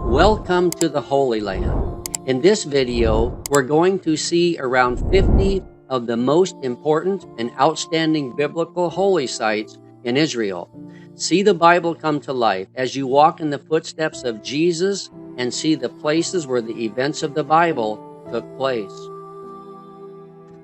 Welcome to the Holy Land. In this video, we're going to see around 50 of the most important and outstanding biblical holy sites in Israel. See the Bible come to life as you walk in the footsteps of Jesus and see the places where the events of the Bible took place.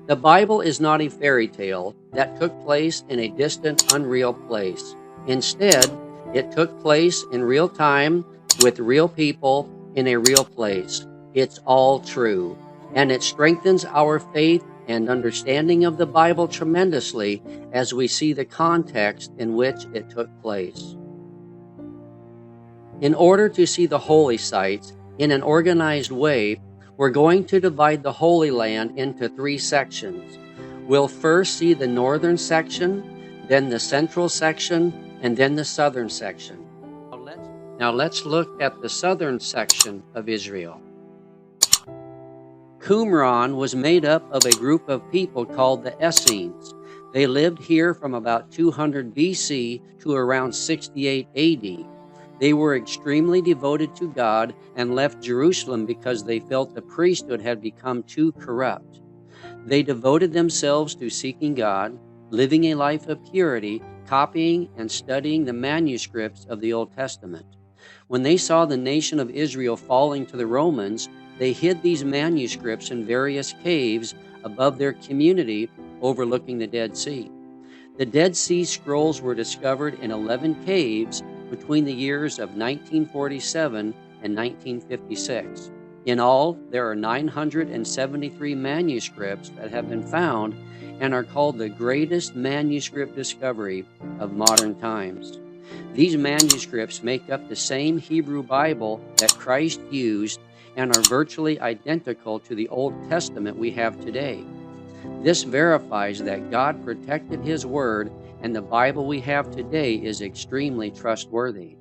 The Bible is not a fairy tale that took place in a distant, unreal place. Instead, it took place in real time with real people in a real place. It's all true, and it strengthens our faith and understanding of the Bible tremendously as we see the context in which it took place. In order to see the holy sites in an organized way, we're going to divide the Holy Land into 3 sections. We'll first see the northern section, then the central section, and then the southern section. Now let's look at the southern section of Israel. Qumran was made up of a group of people called the Essenes. They lived here from about 200 BC to around 68 AD. They were extremely devoted to God and left Jerusalem because they felt the priesthood had become too corrupt. They devoted themselves to seeking God, living a life of purity, copying and studying the manuscripts of the Old Testament. When they saw the nation of Israel falling to the Romans, they hid these manuscripts in various caves above their community overlooking the Dead Sea. The Dead Sea Scrolls were discovered in 11 caves between the years of 1947 and 1956. In all, there are 973 manuscripts that have been found and are called the greatest manuscript discovery of modern times. These manuscripts make up the same Hebrew Bible that Christ used and are virtually identical to the Old Testament we have today. This verifies that God protected His Word, and the Bible we have today is extremely trustworthy.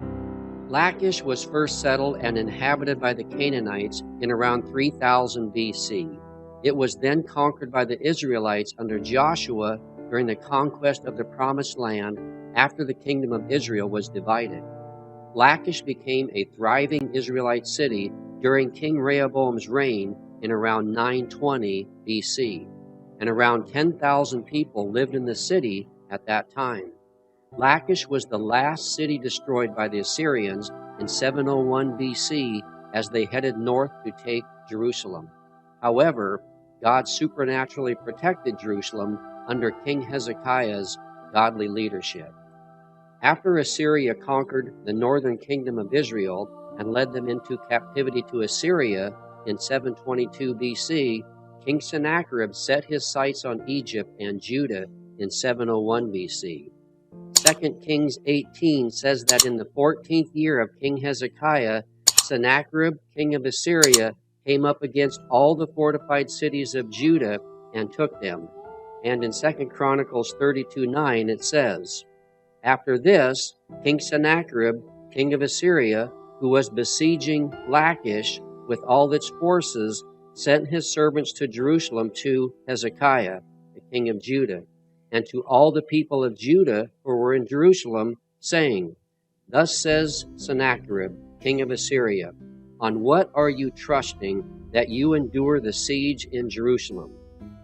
Lachish was first settled and inhabited by the Canaanites in around 3000 BC. It was then conquered by the Israelites under Joshua during the conquest of the Promised Land after the kingdom of Israel was divided. Lachish became a thriving Israelite city during King Rehoboam's reign in around 920 BC, and around 10,000 people lived in the city at that time. Lachish was the last city destroyed by the Assyrians in 701 BC as they headed north to take Jerusalem. However, God supernaturally protected Jerusalem under King Hezekiah's godly leadership. After Assyria conquered the northern kingdom of Israel and led them into captivity to Assyria in 722 BC, King Sennacherib set his sights on Egypt and Judah in 701 BC. 2 Kings 18 says that in the 14th year of King Hezekiah, Sennacherib, king of Assyria, came up against all the fortified cities of Judah and took them. And in 2 Chronicles 32:9 it says, "After this, King Sennacherib, king of Assyria, who was besieging Lachish with all its forces, sent his servants to Jerusalem to Hezekiah, the king of Judah, and to all the people of Judah who were in Jerusalem, saying, 'Thus says Sennacherib, king of Assyria, on what are you trusting that you endure the siege in Jerusalem?'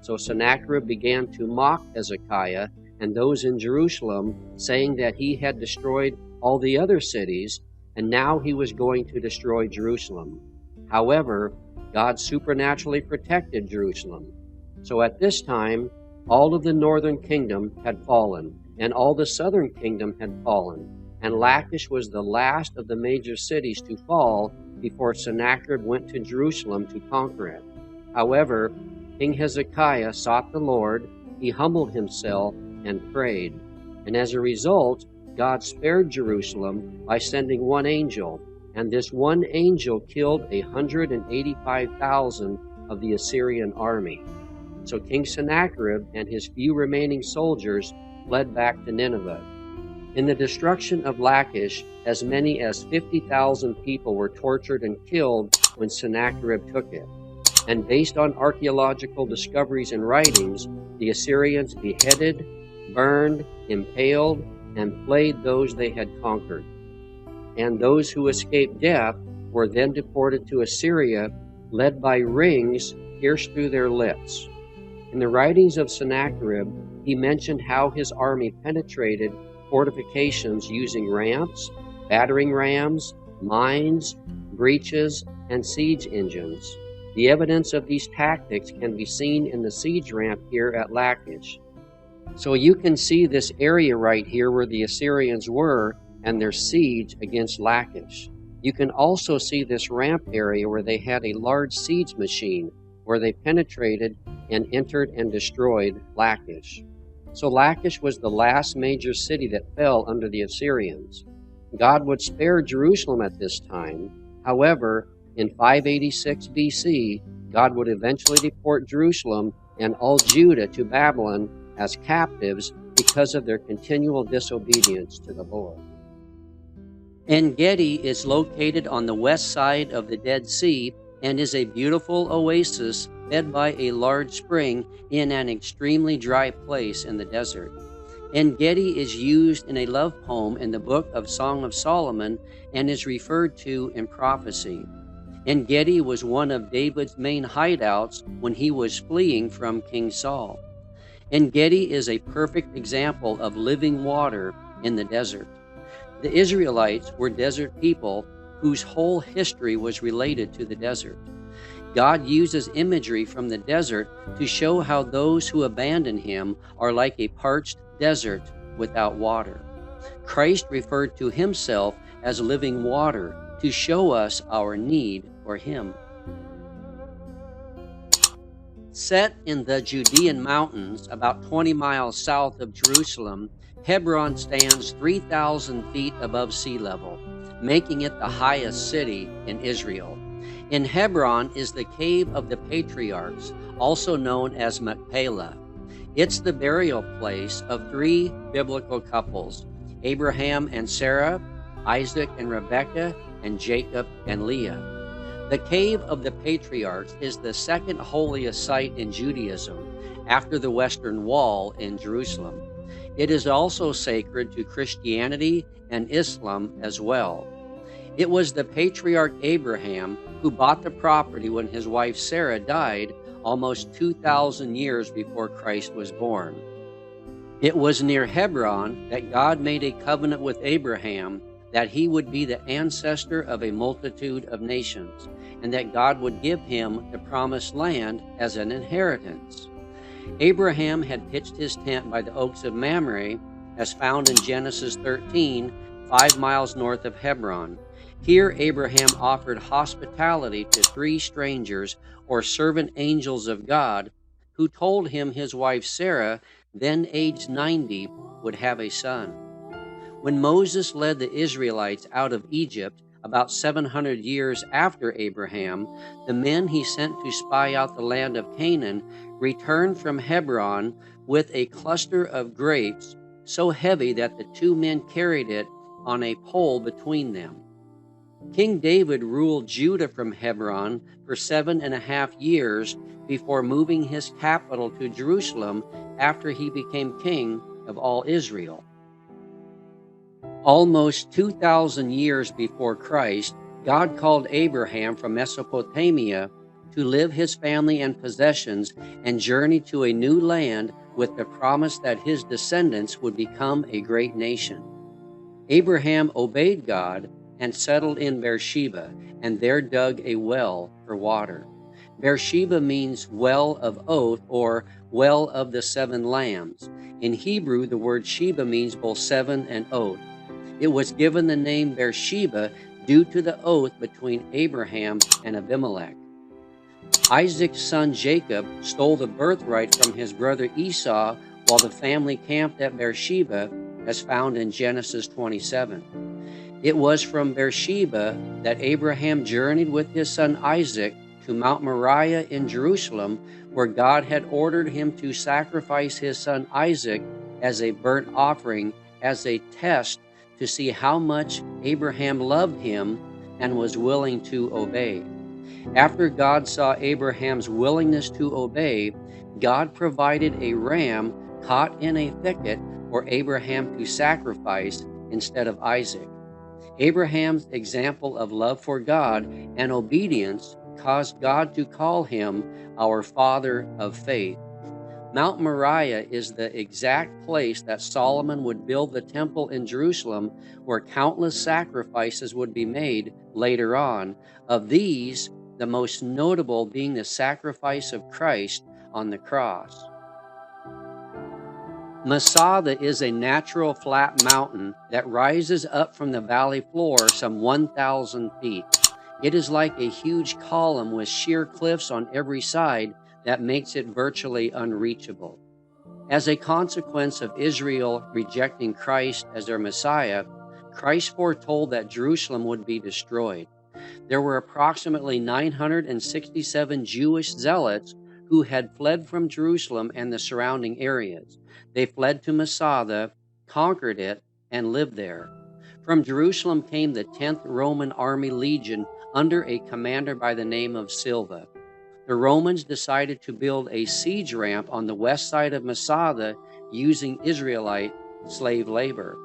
So Sennacherib began to mock Hezekiah and those in Jerusalem, saying that he had destroyed all the other cities, and now he was going to destroy Jerusalem. However, God supernaturally protected Jerusalem. So at this time, all of the northern kingdom had fallen, and all the southern kingdom had fallen, and Lachish was the last of the major cities to fall before Sennacherib went to Jerusalem to conquer it. However, King Hezekiah sought the Lord, he humbled himself, and prayed. And as a result, God spared Jerusalem by sending one angel, and this one angel killed 185,000 of the Assyrian army. So King Sennacherib and his few remaining soldiers fled back to Nineveh. In the destruction of Lachish, as many as 50,000 people were tortured and killed when Sennacherib took it. And based on archaeological discoveries and writings, the Assyrians beheaded, burned, impaled, and flayed those they had conquered. And those who escaped death were then deported to Assyria, led by rings pierced through their lips. In the writings of Sennacherib, he mentioned how his army penetrated fortifications using ramps, battering rams, mines, breaches, and siege engines. The evidence of these tactics can be seen in the siege ramp here at Lachish. So you can see this area right here where the Assyrians were and their siege against Lachish. You can also see this ramp area where they had a large siege machine where they penetrated and entered and destroyed Lachish. So Lachish was the last major city that fell under the Assyrians. God would spare Jerusalem at this time. However, in 586 BC, God would eventually deport Jerusalem and all Judah to Babylon as captives because of their continual disobedience to the Lord. En-Gedi is located on the west side of the Dead Sea and is a beautiful oasis fed by a large spring in an extremely dry place in the desert. En-Gedi is used in a love poem in the book of Song of Solomon and is referred to in prophecy. En-Gedi was one of David's main hideouts when he was fleeing from King Saul. En-Gedi is a perfect example of living water in the desert. The Israelites were desert people whose whole history was related to the desert. God uses imagery from the desert to show how those who abandon him are like a parched desert without water. Christ referred to himself as living water to show us our need for him. Set in the Judean mountains about 20 miles south of Jerusalem, Hebron stands 3,000 feet above sea level, making it the highest city in Israel. In Hebron is the Cave of the Patriarchs, also known as Machpelah. It's the burial place of three biblical couples, Abraham and Sarah, Isaac and Rebekah, and Jacob and Leah. The Cave of the Patriarchs is the second holiest site in Judaism, after the Western Wall in Jerusalem. It is also sacred to Christianity and Islam as well. It was the patriarch Abraham who bought the property when his wife Sarah died almost 2,000 years before Christ was born. It was near Hebron that God made a covenant with Abraham that he would be the ancestor of a multitude of nations, and that God would give him the promised land as an inheritance. Abraham had pitched his tent by the oaks of Mamre, as found in Genesis 13, 5 miles north of Hebron. Here Abraham offered hospitality to three strangers, or servant angels of God, who told him his wife Sarah, then aged 90, would have a son. When Moses led the Israelites out of Egypt, about 700 years after Abraham, the men he sent to spy out the land of Canaan returned from Hebron with a cluster of grapes so heavy that the two men carried it on a pole between them. King David ruled Judah from Hebron for 7.5 years before moving his capital to Jerusalem after he became king of all Israel. Almost 2,000 years before Christ, God called Abraham from Mesopotamia to leave his family and possessions and journey to a new land with the promise that his descendants would become a great nation. Abraham obeyed God and settled in Beersheba, and there dug a well for water. Beersheba means well of oath, or well of the 7 lambs. In Hebrew, the word Sheba means both 7 and oath. It was given the name Beersheba due to the oath between Abraham and Abimelech. Isaac's son Jacob stole the birthright from his brother Esau while the family camped at Beersheba, as found in Genesis 27. It was from Beersheba that Abraham journeyed with his son Isaac to Mount Moriah in Jerusalem, where God had ordered him to sacrifice his son Isaac as a burnt offering, as a test to see how much Abraham loved him and was willing to obey. After God saw Abraham's willingness to obey, God provided a ram caught in a thicket for Abraham to sacrifice instead of Isaac. Abraham's example of love for God and obedience caused God to call him our father of faith. Mount Moriah is the exact place that Solomon would build the temple in Jerusalem, where countless sacrifices would be made later on. Of these, the most notable being the sacrifice of Christ on the cross. Masada is a natural flat mountain that rises up from the valley floor some 1,000 feet. It is like a huge column with sheer cliffs on every side that makes it virtually unreachable. As a consequence of Israel rejecting Christ as their Messiah, Christ foretold that Jerusalem would be destroyed. There were approximately 967 Jewish zealots who had fled from Jerusalem and the surrounding areas. They fled to Masada, conquered it, and lived there. From Jerusalem came the 10th Roman Army Legion under a commander by the name of Silva. The Romans decided to build a siege ramp on the west side of Masada using Israelite slave labor.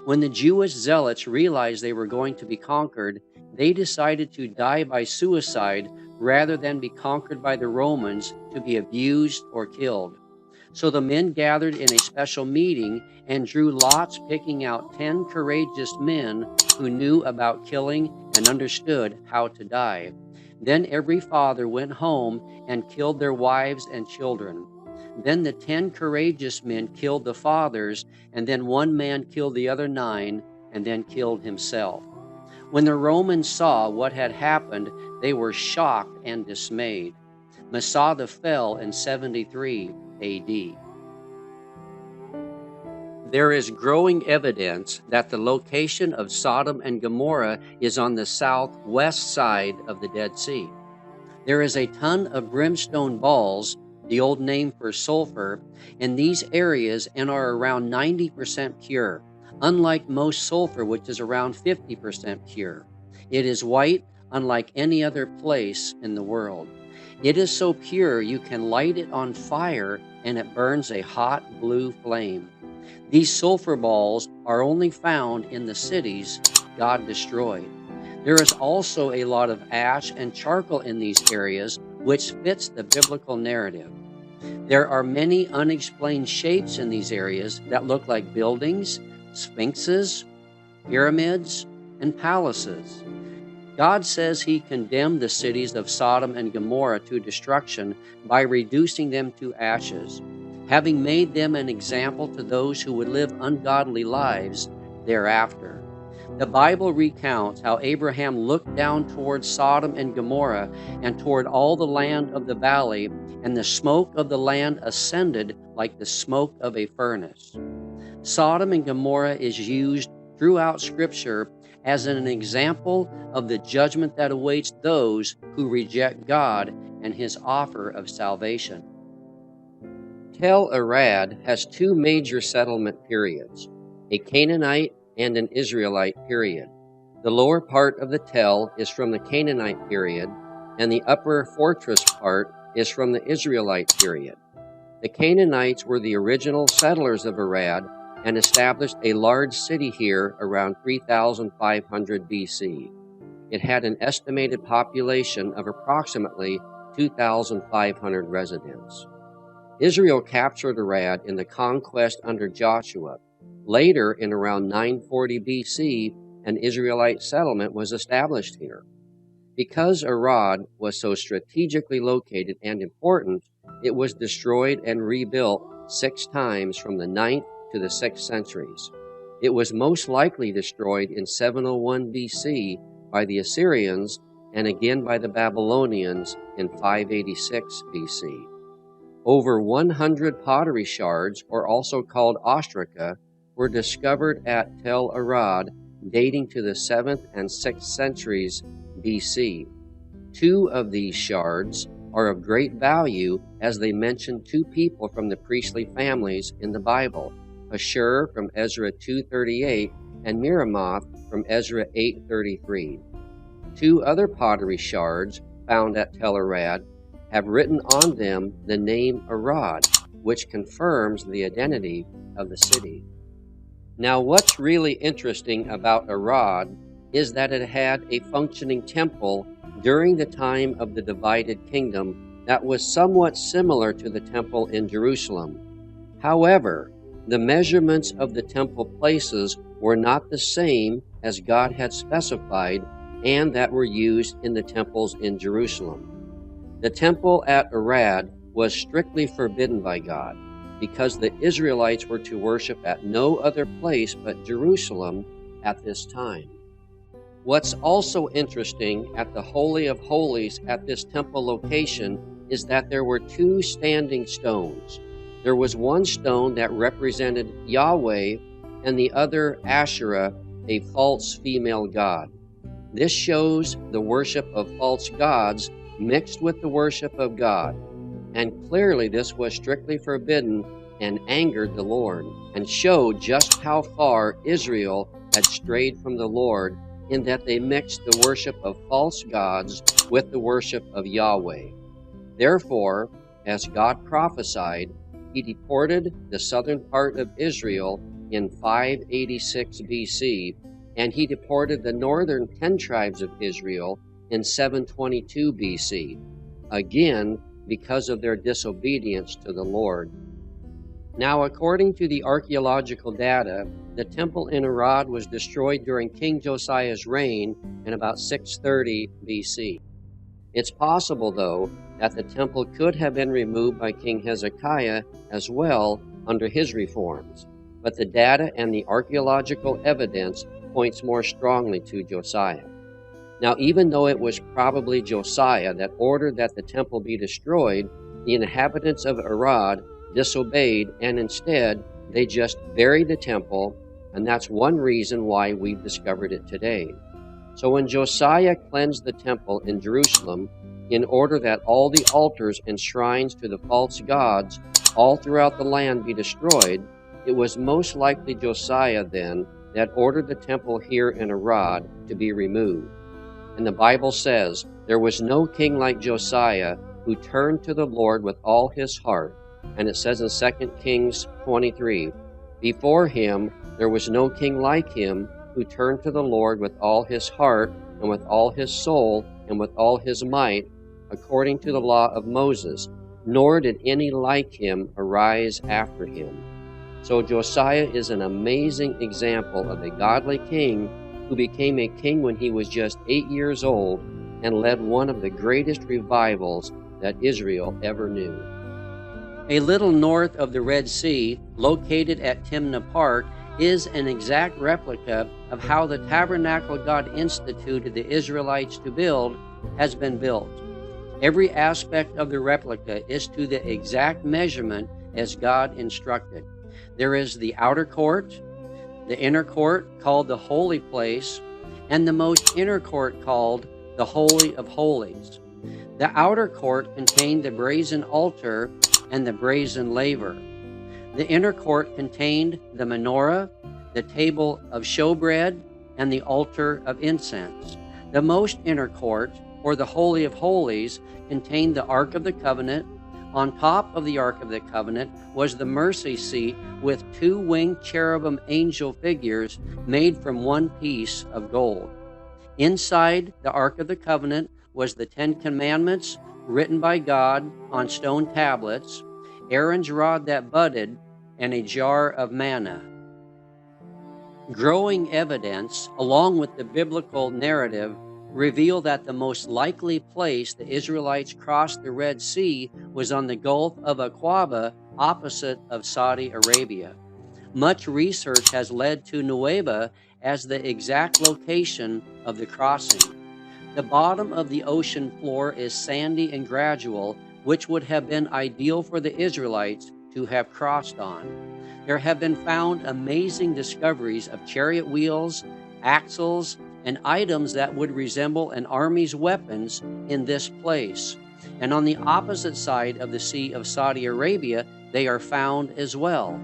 When the Jewish zealots realized they were going to be conquered, they decided to die by suicide rather than be conquered by the Romans to be abused or killed. So the men gathered in a special meeting and drew lots, picking out 10 courageous men who knew about killing and understood how to die. Then every father went home and killed their wives and children. Then the 10 courageous men killed the fathers, and then one man killed the other 9, and then killed himself. When the Romans saw what had happened, they were shocked and dismayed. Masada fell in 73 AD. There is growing evidence that the location of Sodom and Gomorrah is on the southwest side of the Dead Sea. There is a ton of brimstone balls, the old name for sulfur, in these areas and are around 90% pure, unlike most sulfur, which is around 50% pure. It is white, unlike any other place in the world. It is so pure you can light it on fire and it burns a hot blue flame. These sulfur balls are only found in the cities God destroyed. There is also a lot of ash and charcoal in these areas, which fits the biblical narrative. There are many unexplained shapes in these areas that look like buildings, sphinxes, pyramids, and palaces. God says he condemned the cities of Sodom and Gomorrah to destruction by reducing them to ashes, having made them an example to those who would live ungodly lives thereafter. The Bible recounts how Abraham looked down toward Sodom and Gomorrah and toward all the land of the valley, and the smoke of the land ascended like the smoke of a furnace. Sodom and Gomorrah is used throughout Scripture as an example of the judgment that awaits those who reject God and his offer of salvation. Tel Arad has 2 major settlement periods, a Canaanite and an Israelite period. The lower part of the Tel is from the Canaanite period, and the upper fortress part is from the Israelite period. The Canaanites were the original settlers of Arad and established a large city here around 3,500 BC. It had an estimated population of approximately 2,500 residents. Israel captured Arad in the conquest under Joshua. Later, in around 940 BC, an Israelite settlement was established here. Because Arad was so strategically located and important, it was destroyed and rebuilt 6 times from the 9th to the 6th centuries. It was most likely destroyed in 701 BC by the Assyrians and again by the Babylonians in 586 BC. Over 100 pottery shards, or also called ostraca, were discovered at Tel Arad, dating to the 7th and 6th centuries BC. 2 of these shards are of great value as they mention 2 people from the priestly families in the Bible, Ashur from Ezra 2:38 and Miramoth from Ezra 8:33. 2 other pottery shards found at Tel Arad have written on them the name Arad, which confirms the identity of the city. Now, what's really interesting about Arad is that it had a functioning temple during the time of the divided kingdom that was somewhat similar to the temple in Jerusalem. However, the measurements of the temple places were not the same as God had specified and that were used in the temples in Jerusalem. The temple at Arad was strictly forbidden by God because the Israelites were to worship at no other place but Jerusalem at this time. What's also interesting at the Holy of Holies at this temple location is that there were two standing stones. There was one stone that represented Yahweh and the other Asherah, a false female god. This shows the worship of false gods mixed with the worship of God, and clearly this was strictly forbidden and angered the Lord, and showed just how far Israel had strayed from the Lord in that they mixed the worship of false gods with the worship of Yahweh. Therefore, as God prophesied, he deported the southern part of Israel in 586 BC, and he deported the northern 10 tribes of Israel in 722 BC, again because of their disobedience to the Lord. Now, according to the archaeological data, the temple in Arad was destroyed during King Josiah's reign in about 630 BC. It's possible, though, that the temple could have been removed by King Hezekiah as well under his reforms, but the data and the archaeological evidence points more strongly to Josiah. Now, even though it was probably Josiah that ordered that the temple be destroyed, the inhabitants of Arad disobeyed, and instead they just buried the temple, and that's one reason why we've discovered it today. So when Josiah cleansed the temple in Jerusalem, in order that all the altars and shrines to the false gods all throughout the land be destroyed, it was most likely Josiah then that ordered the temple here in Arad to be removed. And the Bible says, there was no king like Josiah who turned to the Lord with all his heart. And it says in 2 Kings 23, before him there was no king like him who turned to the Lord with all his heart and with all his soul and with all his might, according to the law of Moses, nor did any like him arise after him. So Josiah is an amazing example of a godly king who became a king when he was just 8 years old and led one of the greatest revivals that Israel ever knew. A little north of the Red Sea, located at Timnah Park, is an exact replica of how the tabernacle God instituted the Israelites to build has been built. Every aspect of the replica is to the exact measurement as God instructed. There is the outer court, the inner court called the holy place, and the most inner court called the Holy of Holies. The outer court contained the brazen altar and the brazen laver. The inner court contained the menorah, the table of showbread, and the altar of incense. The most inner court, or the Holy of Holies, contained the Ark of the Covenant. On top of the Ark of the Covenant was the mercy seat with 2 winged cherubim angel figures made from one piece of gold. Inside the Ark of the Covenant was the 10 Commandments written by God on stone tablets, Aaron's rod that budded, and a jar of manna. Growing evidence, along with the biblical narrative, reveal that the most likely place the Israelites crossed the Red Sea was on the Gulf of Aqaba, opposite of Saudi Arabia. Much research has led to Nueva as the exact location of the crossing. The bottom of the ocean floor is sandy and gradual, which would have been ideal for the Israelites to have crossed on. There have been found amazing discoveries of chariot wheels, axles, and items that would resemble an army's weapons in this place. And on the opposite side of the Sea of Saudi Arabia, they are found as well.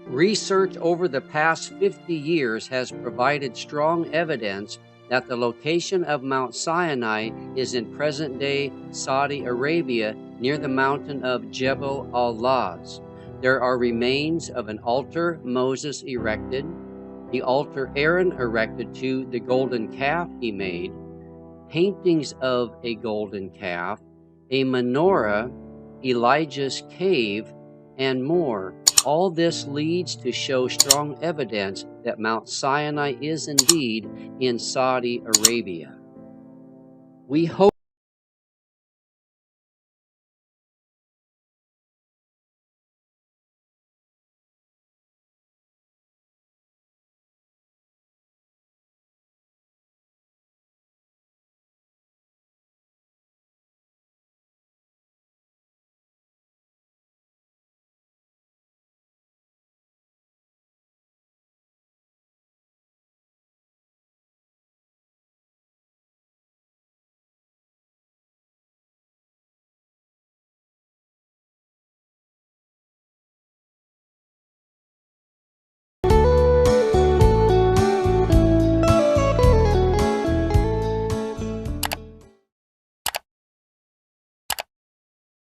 Research over the past 50 years has provided strong evidence that the location of Mount Sinai is in present-day Saudi Arabia near the mountain of Jebel al-Lawz. There are remains of an altar Moses erected, the altar Aaron erected to the golden calf he made, paintings of a golden calf, a menorah, Elijah's cave, and more. All this leads to show strong evidence that Mount Sinai is indeed in Saudi Arabia. We hope